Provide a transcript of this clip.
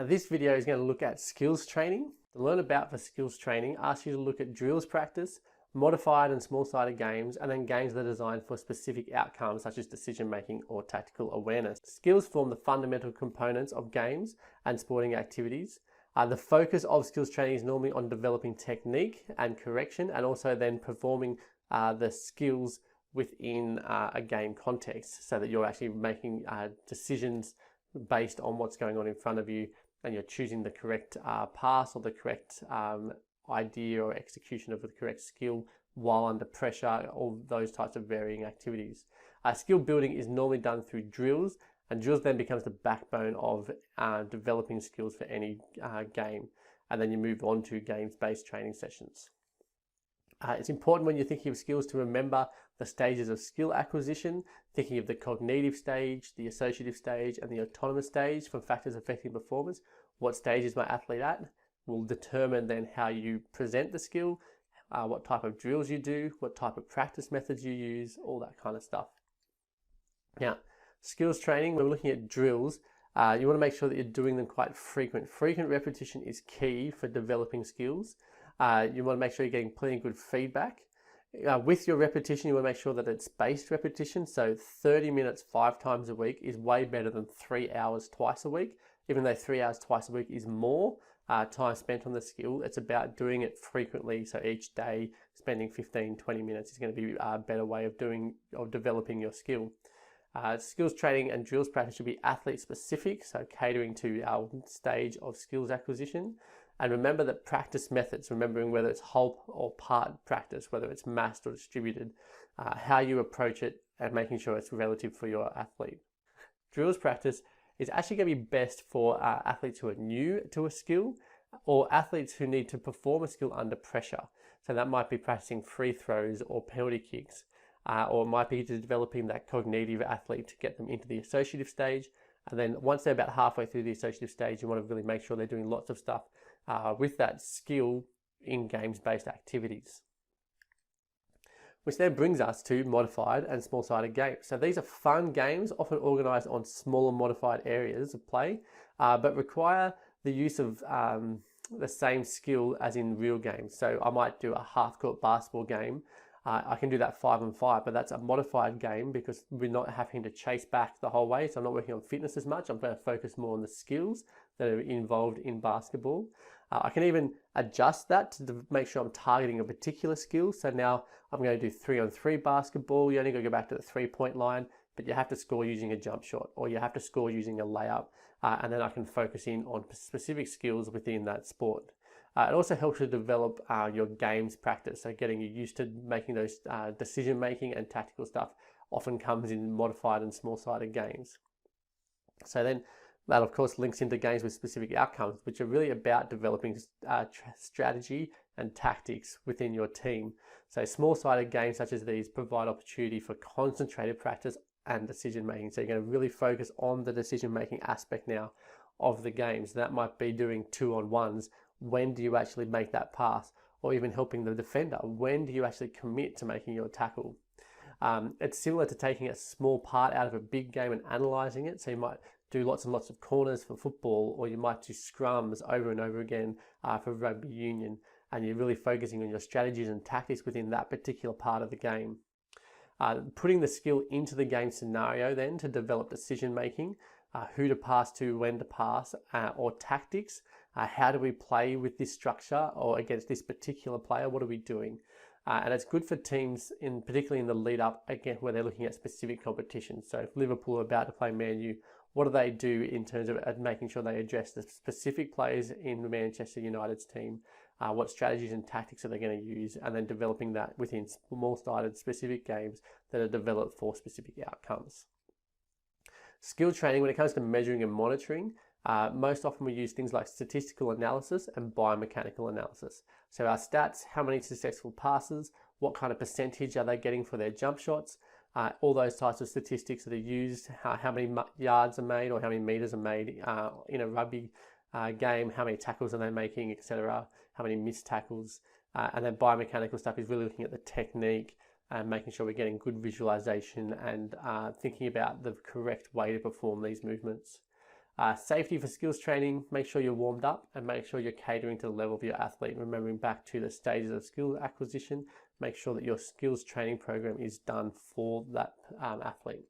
This video is going to look at skills training. To learn about the skills training, I ask you to look at drills practice, modified and small-sided games, and then games that are designed for specific outcomes such as decision-making or tactical awareness. Skills form the fundamental components of games and sporting activities. The focus of skills training is normally on developing technique and correction, and also then performing the skills within a game context, so that you're actually making decisions based on what's going on in front of you, and you're choosing the correct pass or the correct idea or execution of the correct skill while under pressure, all those types of varying activities. Skill building is normally done through drills, and drills then becomes the backbone of developing skills for any game, and then you move on to games-based training sessions. It's important when you're thinking of skills to remember the stages of skill acquisition, thinking of the cognitive stage, the associative stage, and the autonomous stage for factors affecting performance. What stage is my athlete at will determine then how you present the skill, what type of drills you do, what type of practice methods you use, all that kind of stuff. Now, skills training, when we're looking at drills, you want to make sure that you're doing them quite frequent. Frequent repetition is key for developing skills. You want to make sure you're getting plenty of good feedback. With your repetition, you want to make sure that it's spaced repetition. So 30 minutes 5 times a week is way better than 3 hours twice a week. Even though 3 hours twice a week is more time spent on the skill, it's about doing it frequently. So each day, spending 15-20 minutes is going to be a better way of developing your skill. Skills training and drills practice should be athlete specific, so catering to our stage of skills acquisition. And remember that practice methods, remembering whether it's whole or part practice, whether it's massed or distributed, how you approach it, and making sure it's relative for your athlete. Drills practice is actually going to be best for athletes who are new to a skill, or athletes who need to perform a skill under pressure. So that might be practicing free throws or penalty kicks, or it might be developing that cognitive athlete to get them into the associative stage. And then once they're about halfway through the associative stage, you want to really make sure they're doing lots of stuff with that skill in games-based activities. Which then brings us to modified and small-sided games. So these are fun games, often organised on smaller modified areas of play, but require the use of the same skill as in real games. So I might do a half-court basketball game. I can do that 5-on-5, but that's a modified game because we're not having to chase back the whole way. So I'm not working on fitness as much. I'm going to focus more on the skills that are involved in basketball. I can even adjust that to make sure I'm targeting a particular skill. So now I'm going to do 3-on-3 basketball. You only got to go back to the 3-point line, but you have to score using a jump shot, or you have to score using a layup. And then I can focus in on specific skills within that sport. It also helps you develop your games practice. So getting you used to making those decision making and tactical stuff often comes in modified and small-sided games. So then that of course links into games with specific outcomes, which are really about developing strategy and tactics within your team. So small-sided games such as these provide opportunity for concentrated practice and decision making. So you're going to really focus on the decision making aspect now of the games. That might be doing 2-on-1s. When do you actually make that pass? Or even helping the defender. When do you actually commit to making your tackle? It's similar to taking a small part out of a big game and analysing it. So you might do lots and lots of corners for football, or you might do scrums over and over again for rugby union. And you're really focusing on your strategies and tactics within that particular part of the game. Putting the skill into the game scenario then to develop decision making, who to pass to, when to pass, or tactics. How do we play with this structure or against this particular player? What are we doing? And it's good for teams, particularly in the lead up, again, where they're looking at specific competitions. So if Liverpool are about to play Man U, what do they do in terms of making sure they address the specific players in Manchester United's team? What strategies and tactics are they going to use? And then developing that within small-sided specific games that are developed for specific outcomes. Skill training, when it comes to measuring and monitoring, most often we use things like statistical analysis and biomechanical analysis. So our stats, how many successful passes, what kind of percentage are they getting for their jump shots, all those types of statistics that are used, how many yards are made or how many meters are made in a rugby game, how many tackles are they making, etc., how many missed tackles. And then biomechanical stuff is really looking at the technique and making sure we're getting good visualization and thinking about the correct way to perform these movements. Safety for skills training, make sure you're warmed up and make sure you're catering to the level of your athlete. Remembering back to the stages of skill acquisition, make sure that your skills training program is done for that athlete.